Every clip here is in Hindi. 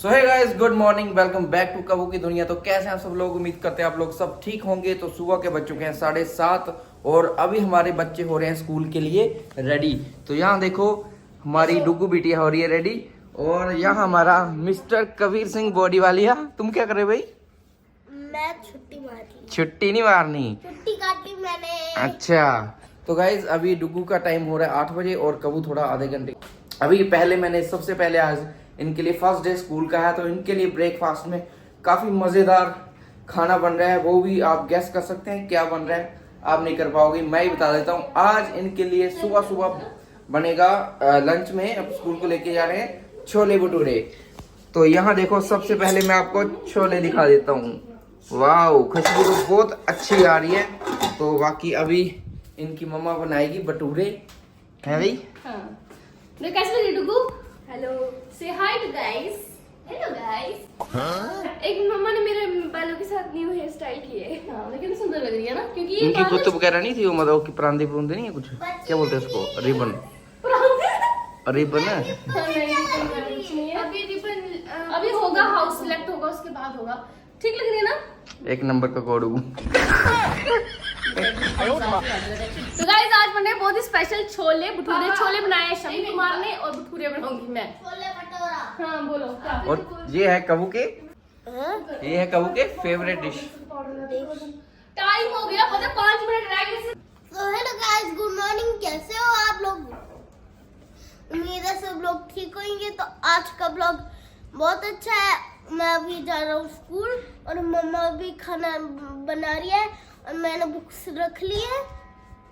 So hey guys, good morning, welcome back to कबू की दुनिया। तो कैसे हैं आप सब लोग? उम्मीद करते हैं आप लोग सब ठीक होंगे। तो सुबह के बज चुके हैं 7:30 और अभी हमारे बच्चे हो रहे हैं स्कूल के लिए रेडी। तो यहाँ देखो हमारी डुगू बिटिया हो रही है रेडी और यहाँ हमारा मिस्टर कबीर सिंह बॉडी वालिया। तुम क्या कर रहे हो भाई? मैं छुट्टी मारी। छुट्टी नहीं मारनी, छुट्टी काटी मैंने। अच्छा। तो गाइज अभी डुगू का टाइम हो रहा है 8 बजे और कबू थोड़ा आधे घंटे। अभी पहले मैंने सबसे पहले आज इनके लिए फर्स्ट डे स्कूल का है तो इनके लिए ब्रेकफास्ट में काफी मजेदार खाना बन रहा है। वो भी आप गेस कर सकते हैं क्या बन रहा है, आप नहीं कर पाओगे, मैं ही बता देता हूँ। आज इनके लिए सुबह सुबह बनेगा लंच में, अब स्कूल को लेके जा रहे हैं छोले भटूरे। तो यहाँ देखो सबसे पहले मैं आपको छोले दिखा देता हूँ। वाह, खुशबू तो बहुत अच्छी आ रही है। तो बाकी अभी इनकी मम्मा बनाएगी भटूरे, है भाई? हाँ। मैं कैसे लगी डुगू? हेलो, से हाय टू गाइस। Hello guys. एक मम्मा ने मेरे बालों के साथ न्यू हेयर स्टाइल की है। हाँ, लेकिन सुंदर लग रही है ना, क्योंकि ये इनकी बाल कुतुब वगैरह नहीं थी वो, मतलब की परांदे पुरांदे नहीं है कुछ, क्या बोलते हैं उसको? रिबन, रिबन है। हाँ, नहीं, रिबन नहीं है। अभी रिबन अभी होगा, हाउस सिलेक्ट होगा, उसके बाद होगा। ठीक लग रही है ना? एक नंबर का कोडू। तो गाइस आज बने बहुत ही स्पेशल छोले भटूरे। छोले बनाए हैं शमी कुमार ने और भटूरे बनाऊंगी मैं। छोले भटूरा। हाँ बोलो क्या? और ये है कबू के, ये है कबू के फेवरेट डिश। टाइम हो गया, पता 5 मिनट रह गए। तो हेलो गाइस, गुड मॉर्निंग। कैसे हो आप लोग? उम्मीद है सब लोग ठीक होंगे। तो आज का ब्लॉग बहुत अच्छा है। मैं अभी जा रहा हूँ स्कूल और मम्मा भी खाना बना रही है और मैंने बुक्स रख ली है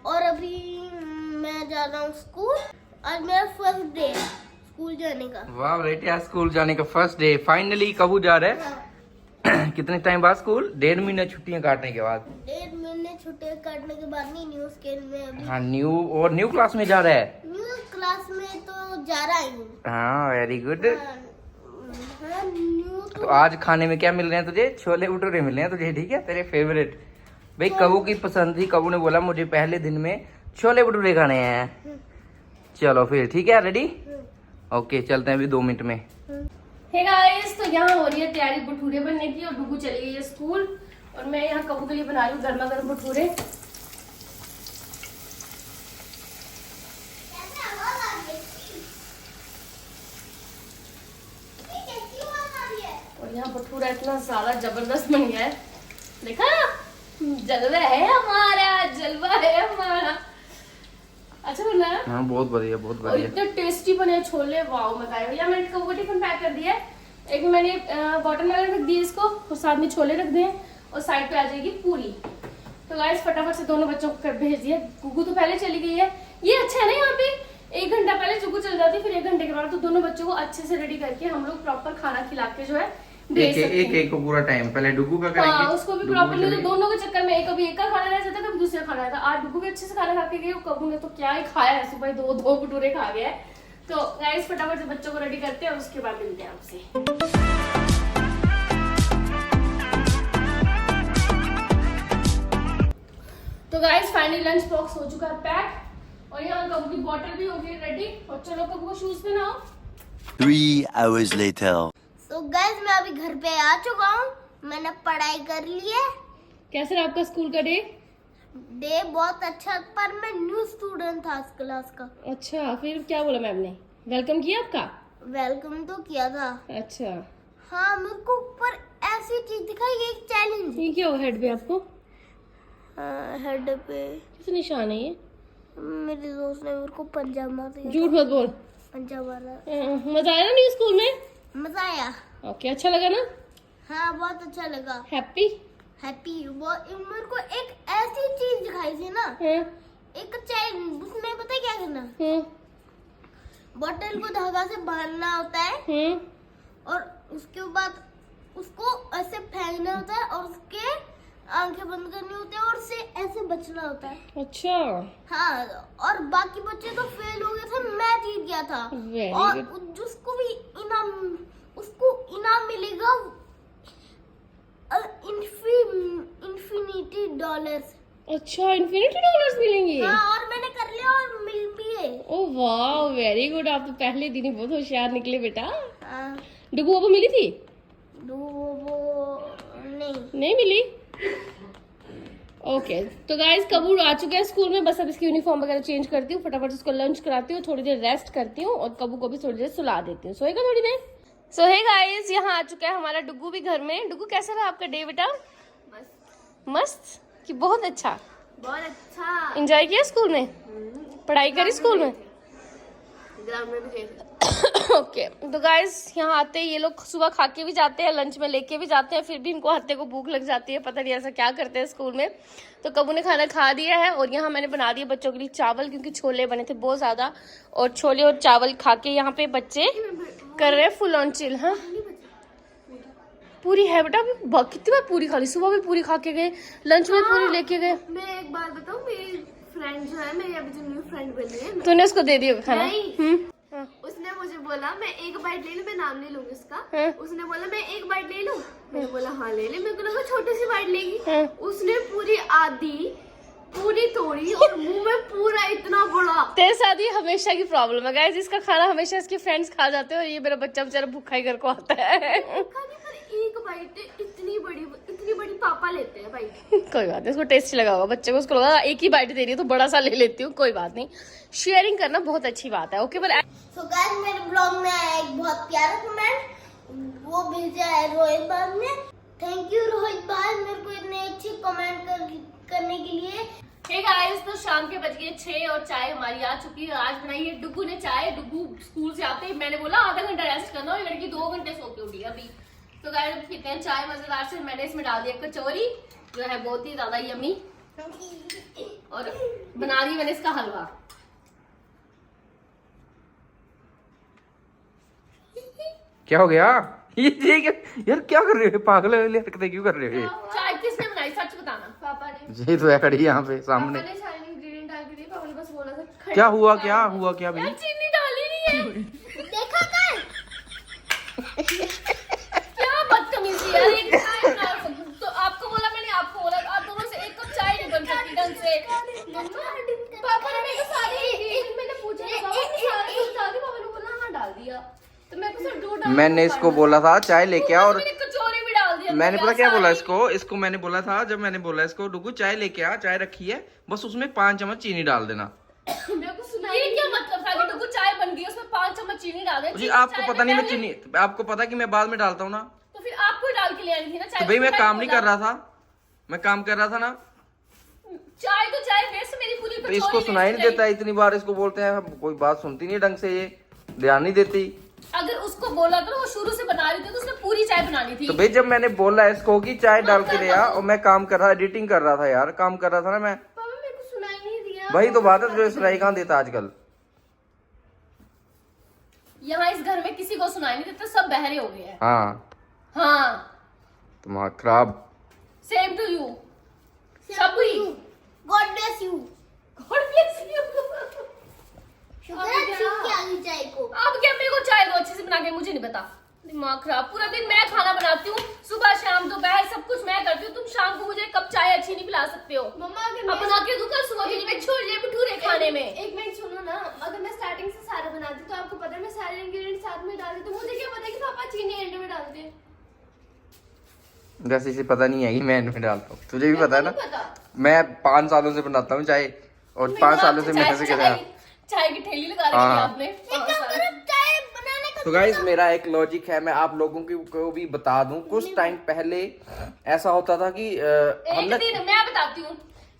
और अभी मैं जा रहा हूँ स्कूल। आज मेरा फर्स्ट डे है स्कूल जाने का। वाह बेटे, आज स्कूल जाने का फर्स्ट डे। फाइनली कबू जा रहे हैं। कितने टाइम बाद स्कूल? 1.5 महीने छुट्टियां काटने के बाद। 1.5 महीने छुट्टियां काटने के बाद नहीं, न्यू स्केल में अभी। हाँ, न्यू क्लास में जा रहा है। न्यू क्लास में तो जा रहा ही हूँ। हाँ, वेरी गुड। हाँ, न्यू तो आज खाने में क्या मिल रहे हैं तुझे? छोले भटूरे मिल रहे हैं तुझे, ठीक है? तेरे फेवरेट भाई, कबू की पसंद थी। कबू ने बोला मुझे पहले दिन में छोले भटूरे खाने हैं। चलो फिर ठीक है, रेडी? ओके, चलते हैं अभी 2 मिनट में। हे गाइस, तो यहाँ हो रही है तैयारी भटूरे बनने की और डुगू चली गई है स्कूल और मैं यहाँ कबू के लिए बना रही हूँ गर्मा गर्म भटूरे। और यहाँ भटूरा इतना ज्यादा जबरदस्त बन गया है, देखा ना? जलवा है हमारा, जलवा है हमारा। अच्छा बना है? हाँ, बहुत बढ़िया, बहुत और बढ़िया। इतने टेस्टी बने छोले, वाओ मजा आया। या मैंने कबू का टिफिन पैक कर दिया है। एक मैंने वाटरमेलन रख दिया इसको और साथ में छोले रख दिए और साइड पे आ जाएगी पूरी। तो गाइस फटाफट से दोनों बच्चों को भेज दिया। गुगू तो पहले चली गई है। ये अच्छा है ना, यहाँ पे 1 घंटा पहले जुगू चल जाती, फिर 1 घंटे के बाद तो दोनों बच्चों को अच्छे से रेडी करके हम लोग प्रॉपर खाना खिला के जो है एक को पूरा टाइम पहले डुगू का करेंगे। हाँ, उसको भी प्रॉपर्ली। तो दोनों के चक्कर में कभी एक का खाना रह जाता है, कभी दूसरा खाना रहता है। आज डुगू भी अच्छे से खाना खा के गई, कबू ने तो क्या ही खाया है, सुबह 2 भटूरे खा गया है। तो गाइस फटाफट से बच्चों को रेडी करते हैं और उसके बाद मिलते हैं आपसे। तो गाइस फाइनली लंच बॉक्स हो चुका है पैक और यहाँ कबू की बॉटल भी हो गई रेडी। और चलो कबू को शूज पहनाओ। 3 hours later. तो गाइस मैं अभी घर पे आ चुका हूँ। मैंने पढ़ाई कर ली है। कैसे रहा आपका स्कूल का डे? डे बहुत अच्छा, पर मैं न्यू स्टूडेंट था इस क्लास का। अच्छा, फिर क्या बोला मैम ने? वेलकम किया आपका? वेलकम तो किया था। अच्छा, हाँ, मेरे को ऊपर ऐसी चीज दिखाई, एक चैलेंज। ये क्या हो हेड पे आपको? हेड पे किस निशान है ये? मेरे दोस्त ने मेरे को पंजा मार दिया। झूठ मत बोल। पंजा मारा। मजा आया ना न्यू स्कूल में? मजा आया। ओके, अच्छा लगा ना? हाँ, बहुत अच्छा लगा। हैप्पी? हैप्पी। वो मेरे को एक ऐसी चीज दिखाई थी ना, एक चैलेंज। उसमें पता है क्या करना? बॉटल को धागा से बांधना होता है और उसके बाद उसको ऐसे फेंकना होता है और उसके आंखें बंद करनी होती है और उससे ऐसे बचना होता है। अच्छा, हाँ, और बाकी बच्चे तो फेल हो गए थे, मैं जीत गया था। Very और good. जिसको भी उसको इनाम मिलेगा इन्फिनिटी डॉलर्स। अच्छा, इन्फिनिटी डॉलर्स मिलेंगे? हाँ, और मैंने कर लिया और मिल भी है। ओह वाह, वेरी गुड। आप तो पहले दिन ही बहुत होशियार निकले बेटा। डुगू बाबू मिली थी? वो नहीं मिली। ओके तो गाइस कबूल आ चुके हैं स्कूल में, बस अब इसकी यूनिफॉर्म वगैरह चेंज करती हूँ, फटाफट उसको लंच कराती हूँ, थोड़ी देर रेस्ट करती हूँ और कबू को भी थोड़ी देर सुला देती हूँ। सोएगा थोड़ी देर। सो हे गाइस, यहाँ आ चुका है हमारा डुगू भी घर में। डुगू कैसा रहा आपका डे बेटा? मस्त कि बहुत अच्छा एंजॉय किया स्कूल में? पढ़ाई करी स्कूल में? ग्राउंड में भी गए। ओके तो गाइस यहाँ आते ही ये लोग सुबह खा के भी जाते हैं, लंच में लेके भी जाते हैं, फिर भी इनको हत्ते को भूख लग जाती है, पता नहीं ऐसा क्या करते हैं स्कूल में। तो कबू ने खाना खा दिया है और यहाँ मैंने बना दिया बच्चों के लिए चावल, क्योंकि छोले बने थे बहुत ज्यादा, और छोले और चावल खा के यहाँ पे बच्चे कर रहे हैं फुल ऑन चिल। हाँ पूरी है बेटा, कितनी बार पूरी खा ली, सुबह भी पूरी खा के गए, लंच में पूरी लेके गए। मैं एक बात बताऊं, मेरी फ्रेंड जो है, मेरी अभी जो न्यू फ्रेंड बनी है, तूने उसको दे दिया खाना? उसने मुझे बोला मैं एक बाइट ले लूं, मैं नाम नहीं लूंगी उसका। उसने बोला मैं एक बाइट ले लूं, मैंने बोला हाँ ले ले, मेरे को लगा छोटी सी बाइट लेगी। उसने पूरी आधी पूरी तोड़ी और मुंह में पूरा इतना बड़ा। तेरे साथ ये हमेशा की प्रॉब्लम है गाइस, इसका खाना हमेशा इसके फ्रेंड्स खा जाते हैं और ये मेरा बच्चा बेचारा भूखा ही घर को आता है। एक बाइट इतनी बड़ी पापा लेते हैं बाइट। कोई बात नहीं, उसको टेस्टी लगा होगा बच्चे को, उसको लगा एक ही बाइट दे रही है तो बड़ा सा ले लेती हूँ, कोई बात नहीं, शेयरिंग करना बहुत अच्छी बात है। ओके पर तो गाइस मेरे ब्लॉग में आया एक बहुत प्यारा कमेंट, वो भेजा है रोहित भाई ने। थैंक यू रोहित भाई, मेरे को इतने अच्छे कमेंट करने के लिए। हे गाइस, तो शाम के बज गए 6 और चाय हमारी आ चुकी है। आज बनाई है डुगू ने चाय। डुगू स्कूल से आते ही मैंने बोला आधा घंटा रेस्ट करना, और लड़की 2 घंटे सो के उठी अभी। तो गाइस पीते हैं चाय मजेदार से। मैंने इसमें डाल दिया कचौरी जो है बहुत ही ज्यादा यमी, और बना दी मैंने इसका हलवा। क्या हो गया? ये यार क्या कर रहे हो? पागल हरकतें क्यों कर रहे हो? चाय किसने बनाई सच बताना? पापा ने। ये तो है खड़ी यहाँ पे सामने। पापा ने सारे इंग्रेडिएंट डाल के दिए, पापा ने बस बोला था क्या हुआ भाई? यार चीनी डाली नहीं है। देखा कर क्या बदतमीजी यार, एक चाय बना तो आपको बोला, मैंने आपको बोला, आप दोनों से एक कप चाय नहीं बन सकती ढंग से। पापा ने मेरे को सारी मैंने पूछा पापा ने सारी डाल दी, पापा ने बोला हाँ डाल दिया, तो मैं को सिर्फ 2 डाल। मैंने इसको बोला था चाय लेके आ, और मैंने कचौरी भी डाल दिया। मैंने पता क्या बोला इसको मैंने बोला था, जब मैंने बोला इसको डुगू चाय लेके आ, चाय रखी है, बस उसमें 5 चम्मच चीनी डाल देना। मेरे को सुना ये क्या मतलब था कि डुगू चाय बन गई उसमें 5 चम्मच चीनी डाल दे? जी आपको पता नहीं मैं चीनी, आपको पता कि मैं बाद में डालता हूँ ना, तो फिर आपको ही डाल के ले आनी थी ना चाय। तो भाई मैं काम नहीं कर रहा था, मैं काम कर रहा था ना। चाय तो चाय वेस्ट, मेरी पूरी तो इसको सुनाई नहीं देता, इतनी बार इसको बोलते हैं, कोई बात सुनती नहीं ढंग से, ये ध्यान नहीं देती। अगर उसको बोला तो वो शुरू से बना रही थी, तो उसने पूरी चाय बनानी थी। तो भाई जब मैंने बोला इसको कि चाय डाल के ले आ, और मैं काम कर रहा, एडिटिंग कर रहा था यार, काम कर रहा था ना मैं। पापा मेरे को सुनाई नहीं दिया। वही तो बात है, जो सुनाई कहाँ देता आजकल। यहाँ इस घर में किसी को सुनाई नहीं देता, सब बहरे हो गए हैं। हाँ तुम्हारा खराब। Same to you Sabri. God bless you. God bless you. चाय को अब क्या मेरे को चाय दो अच्छे से बना के, मुझे नहीं पता, दिमाग खराब। पूरा दिन मैं खाना बनाती हूँ, सुबह शाम दोपहर सब कुछ मैं करती हूँ, तुम शाम को मुझे कप चाय अच्छी नहीं पिला सकते हो। मम्मा अगर अब बना के दूं कल सुबह के लिए, मैं छोड़ ले भटूरे खाने में। एक मिनट सुनो ना, अगर मैं स्टार्टिंग से सारा बनाती तो आपको पता है मैं सारे इंग्रेडिएंट साथ में डालती, तो मुझे क्या पता कि पापा चीनी एंड में डालते हैं। वैसे इसे पता नहीं है कि मैं इनमें डालता हूँ, तुझे भी पता है ना। पता मैं 5 सालों से बनाता हूँ चाय, और 5 सालों से मेरे से क्या। चाय की ठेली लगा रखी है हाँ। आपने। चाय बनाने का तो गाइस मेरा एक लॉजिक है, मैं आप लोगों को भी बता दूं। कुछ टाइम पहले ऐसा होता था कि एक दिन मैं बताती हूँ,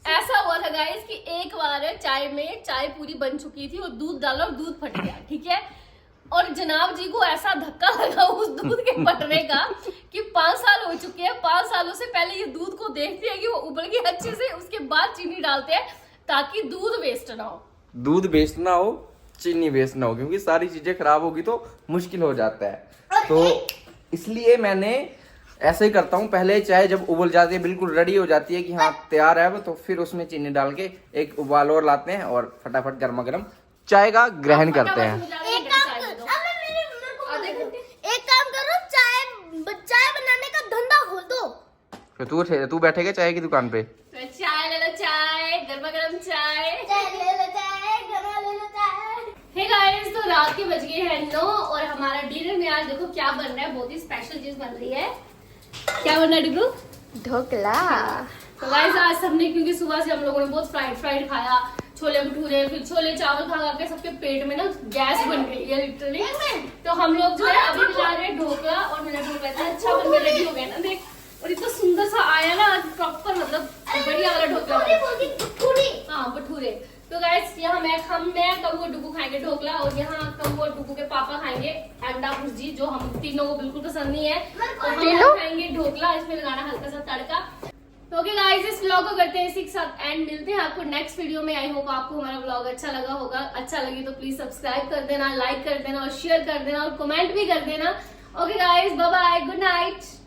ऐसा हुआ था गाइस कि एक बार चाय पूरी बन चुकी थी और दूध डाला और दूध फट गया, ठीक है। और जनाब जी को ऐसा धक्का लगा उस दूध के फटने का कि 5 साल हो चुके हैं, 5 सालों से पहले ये दूध को देखते हैं कि वो उबल गया अच्छे से, उसके बाद चीनी डालते हैं ताकि दूध वेस्ट ना हो। दूध वेस्ट ना हो, चीनी वेस्ट ना हो, क्योंकि सारी चीजें खराब होगी तो मुश्किल हो जाता है। तो इसलिए मैंने ऐसे ही करता हूँ, पहले चाय जब उबल जाती है, बिल्कुल रेडी हो जाती है कि हाँ तैयार है, तो फिर उसमें चीनी डाल के एक उबाल और लाते हैं और फटाफट गर्मा गर्म चाय का ग्रहण करते हैं। एक काम करो, चाय बनाने का धंधा खोल दो। फिर तू बैठेगा चाय की दुकान पे? चाय ले लो, चाय गर्मा गर्म चाय। चाय ले लो, चाय गरमा ले लो, चाय। हे गाइस, तो रात के बज गए हैं 9 और हमारा डिनर में आज देखो क्या बन रहा है, बहुत ही स्पेशल चीज बन रही है। क्या बन रहा है डिगू? ढोकला। तो गाइस आज सबने, क्योंकि सुबह से हम लोगों ने बहुत फ्राइड खाया, छोले भटूरे, फिर छोले चावल खा के सबके पेट में ना गैस बन गई है लिटरली। तो हम लोग जो है अभी बना रहे हैं ढोकला, और मेरा ढोकला इतना अच्छा बन के रेडी हो गया ना देख, और इतना सुंदर सा आया ना प्रॉपर, मतलब बढ़िया वाला ढोकला। हाँ भटूरे। तो गाइस यहाँ मैं कबू और डुगू खाएंगे ढोकला, और यहाँ कबू और डुगू के पापा खाएंगे अंडा भुर्जी, जो हम तीनों को बिल्कुल पसंद नहीं है। और हम खाएंगे ढोकला, इसमें लगाना हल्का सा तड़का। तो ओके गाइस, इस व्लॉग को करते हैं इसी के साथ एंड, मिलते हैं आपको नेक्स्ट वीडियो में। आई होप आपको हमारा व्लॉग अच्छा लगा होगा। अच्छा लगे तो प्लीज सब्सक्राइब कर देना, लाइक कर देना और शेयर कर देना और कमेंट भी कर देना। Okay guys, bye bye, good night.